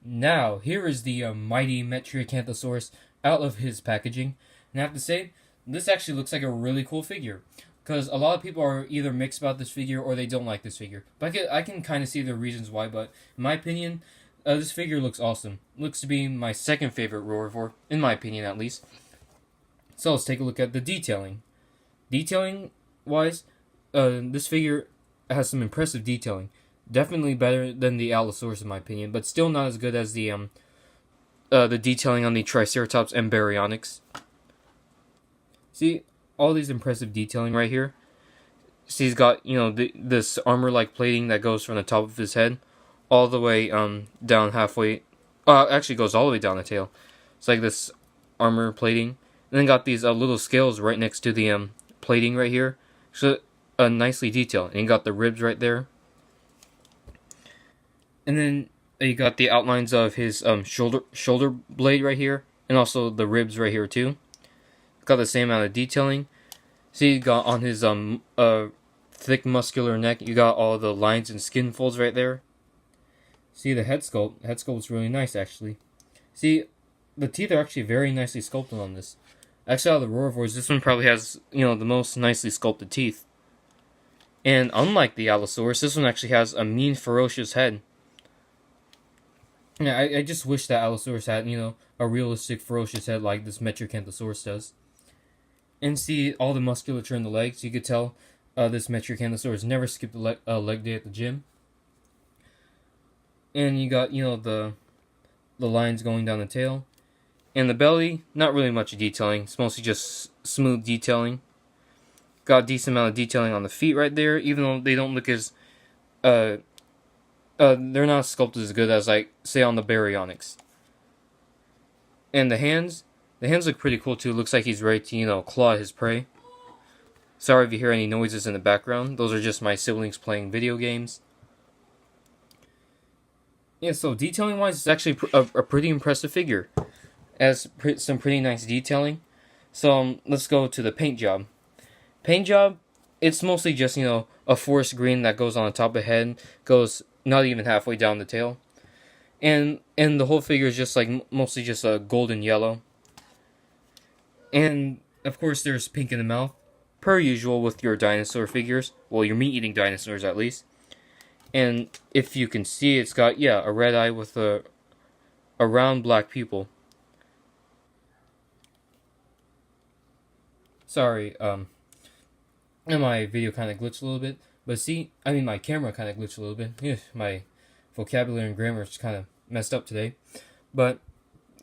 Now, here is the mighty Metriacanthosaurus out of his packaging. And I have to say, this actually looks like a really cool figure. Because a lot of people are either mixed about this figure or they don't like this figure. But I can kind of see the reasons why, but in my opinion, this figure looks awesome. Looks to be my second favorite Roarivore, in my opinion at least. So let's take a look at the detailing. Detailing wise, this figure has some impressive detailing. Definitely better than the Allosaurus in my opinion, but still not as good as the detailing on the Triceratops and Baryonyx. See all these impressive detailing right here. See, he's got this armor-like plating that goes from the top of his head all the way down halfway. Actually goes all the way down the tail. It's like this armor plating, and then got these little scales right next to the plating right here. So nicely detailed, and you got the ribs right there. And then you got the outlines of his shoulder blade right here, and also the ribs right here too. Got the same amount of detailing. See, you got on his thick muscular neck, you got all the lines and skin folds right there. See the head sculpt. The head sculpt is really nice actually. See, the teeth are actually very nicely sculpted on this. Actually, out of the Roarivores, this one probably has the most nicely sculpted teeth. And unlike the Allosaurus, this one actually has a mean, ferocious head. Yeah, I just wish that Allosaurus had, a realistic, ferocious head like this Metriacanthosaurus does. And see all the musculature in the legs. You could tell this Metriacanthosaurus never skipped a leg day at the gym. And you got, the lines going down the tail. And the belly, not really much detailing. It's mostly just smooth detailing. Got a decent amount of detailing on the feet right there, even though they don't look as they're not sculpted as good as, like, say, on the Baryonyx. And the hands look pretty cool too. Looks like he's ready to, claw his prey. Sorry if you hear any noises in the background. Those are just my siblings playing video games. Yeah, so detailing wise, it's actually a pretty impressive figure. It has some pretty nice detailing. So let's go to the paint job. Paint job, it's mostly just, a forest green that goes on the top of the head, goes not even halfway down the tail. And the whole figure is just like mostly just a golden yellow. And of course there's pink in the mouth, per usual with your dinosaur figures. Well, your meat-eating dinosaurs at least. And if you can see, it's got a red eye with a round black pupil. Sorry, and my video kind of glitched a little bit. But see, my camera kind of glitched a little bit. Yeah, my vocabulary and grammar is kind of messed up today. But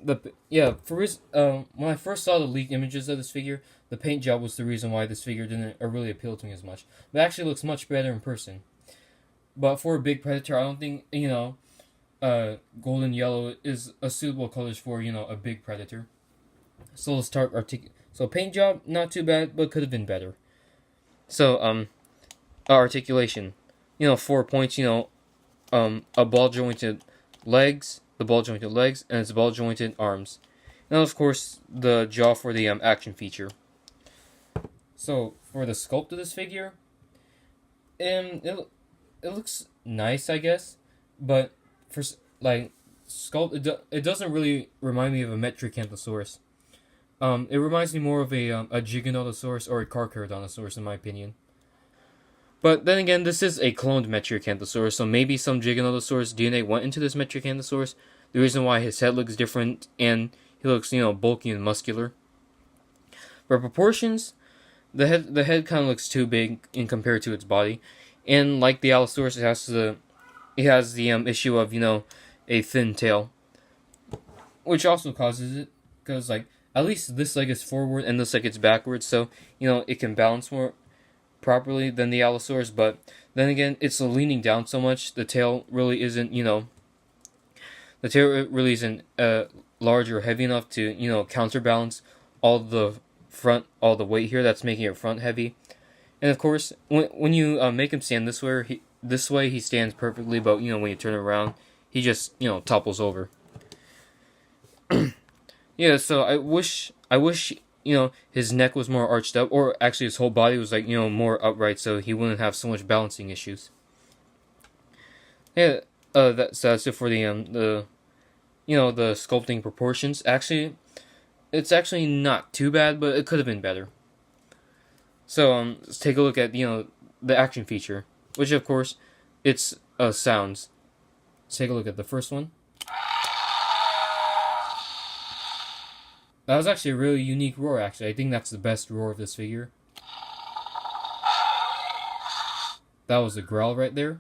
when I first saw the leaked images of this figure, the paint job was the reason why this figure didn't really appeal to me as much. But it actually looks much better in person. But for a big predator, I don't think golden yellow is a suitable colors for a big predator. So let's start So paint job not too bad, but could have been better. So articulation, 4 points. A ball jointed legs, and its ball jointed arms, and of course the jaw for the action feature. So for the sculpt of this figure, it looks nice, I guess, but for like sculpt, it doesn't really remind me of a Metriacanthosaurus. It reminds me more of a Giganotosaurus or a Carcharodontosaurus in my opinion. But then again, this is a cloned Metriacanthosaurus, so maybe some Giganotosaurus DNA went into this Metriacanthosaurus. The reason why his head looks different and he looks, bulky and muscular. For proportions, the head kind of looks too big in compared to its body, and like the Allosaurus, it has the issue of a thin tail, which also causes it because at least this leg is forward and this leg is backwards, so it can balance more properly than the Allosaurus. But then again, it's leaning down so much, the tail really isn't large or heavy enough to counterbalance all the weight here that's making it front heavy. And of course, when you make him stand this way he stands perfectly, but when you turn him around, he just topples over. Yeah, so I wish his neck was more arched up, or actually his whole body was more upright, so he wouldn't have so much balancing issues. Yeah, that's it for the the sculpting proportions. Actually, it's actually not too bad, but it could have been better. So let's take a look at the action feature, which of course it's sounds. Let's take a look at the first one. That was actually a really unique roar. Actually, I think that's the best roar of this figure. That was a growl right there.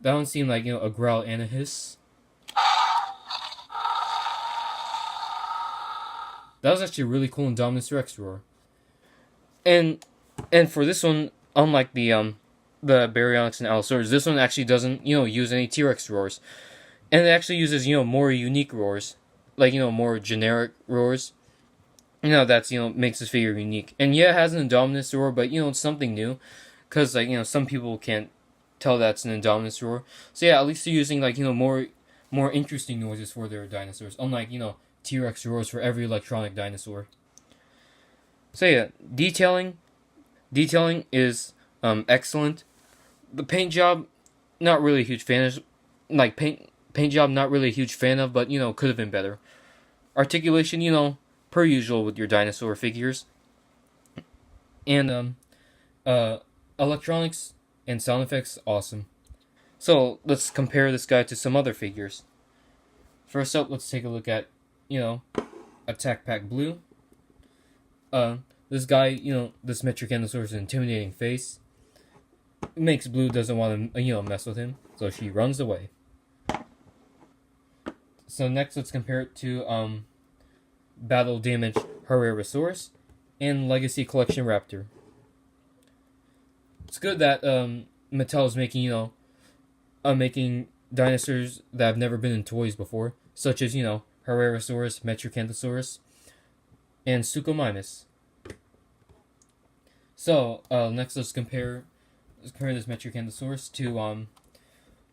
That one seemed like a growl and a hiss. That was actually a really cool Indominus Rex roar. And for this one, unlike the Baryonyx and Allosaurus, this one actually doesn't use any T-Rex roars, and it actually uses more unique roars, like more generic roars. That's makes this figure unique. And yeah, it has an Indominus roar, but it's something new, because some people can't tell that's an Indominus roar. So yeah, at least they're using more interesting noises for their dinosaurs, unlike T-Rex roars for every electronic dinosaur. So yeah, detailing is excellent. The paint job, not really a huge fan of. Paint job, not really a huge fan of, but could have been better. Articulation, per usual with your dinosaur figures. And electronics and sound effects, awesome. So let's compare this guy to some other figures. First up, let's take a look at Attack Pack Blue. This guy, this Metriacanthosaurus' intimidating face. It makes Blue doesn't want to, mess with him, so she runs away. So next, let's compare it to Battle Damage Roarivores and Legacy Collection Raptor. It's good that Mattel is making, making dinosaurs that have never been in toys before, such as, Roarivores, Metriacanthosaurus, and Suchomimus. So, next let's compare this Metriacanthosaurus to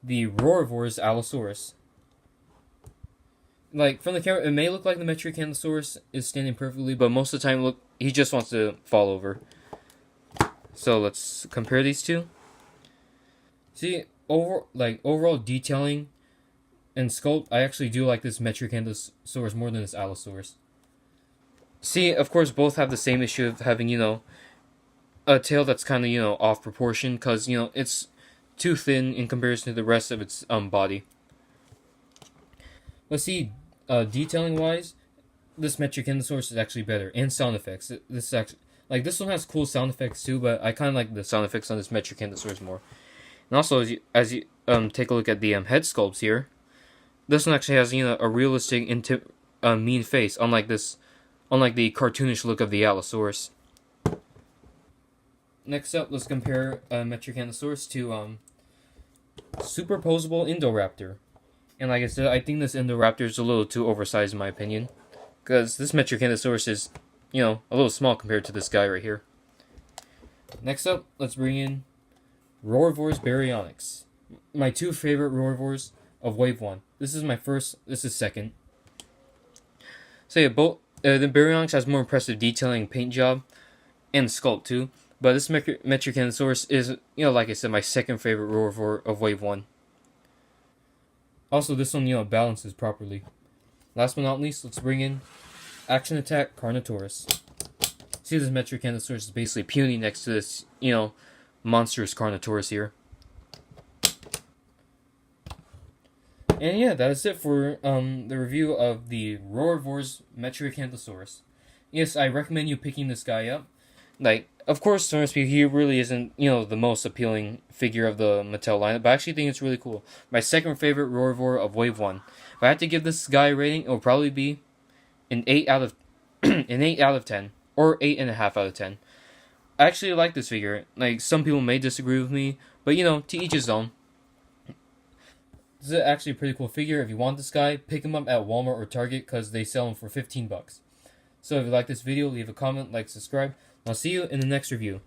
the Roarivores Allosaurus. Like, from the camera, it may look like the Metriacanthosaurus is standing perfectly, but most of the time, he just wants to fall over. So, let's compare these two. See, overall detailing and sculpt, I actually do like this Metriacanthosaurus more than this Allosaurus. See, of course, both have the same issue of having, a tail that's kind of, off proportion, because, it's too thin in comparison to the rest of its body. Let's see, detailing wise, this Metriacanthosaurus is actually better, and sound effects. This is actually, this one has cool sound effects too, but I kind of like the sound effects on this Metriacanthosaurus more. And also, as you take a look at the head sculpts here, this one actually has a realistic, mean face, unlike the cartoonish look of the Allosaurus. Next up, let's compare Metriacanthosaurus to Superposable Indoraptor. And like I said, I think this Indoraptor is a little too oversized in my opinion, because this Metriacanthosaurus is, a little small compared to this guy right here. Next up, let's bring in Roarivores Baryonyx. My two favorite Roarivores of Wave 1. This is my first, this is second. So yeah, both, the Baryonyx has more impressive detailing, paint job, and sculpt too. But this Metriacanthosaurus is, like I said, my second favorite Roarivore of Wave 1. Also, this one, balances properly. Last but not least, let's bring in Action Attack Carnotaurus. See, this Metriacanthosaurus is basically puny next to this, monstrous Carnotaurus here. And yeah, that is it for the review of the Roarivores Metriacanthosaurus. Yes, I recommend you picking this guy up. Of course, so to speak, he really isn't, the most appealing figure of the Mattel lineup, but I actually think it's really cool. My second favorite Roarivore of Wave 1. If I had to give this guy a rating, it would probably be an 8 out of 10, or 8.5 out of 10. I actually like this figure. Some people may disagree with me, but to each his own. This is actually a pretty cool figure. If you want this guy, pick him up at Walmart or Target, because they sell him for $15. So if you like this video, leave a comment, subscribe. I'll see you in the next review.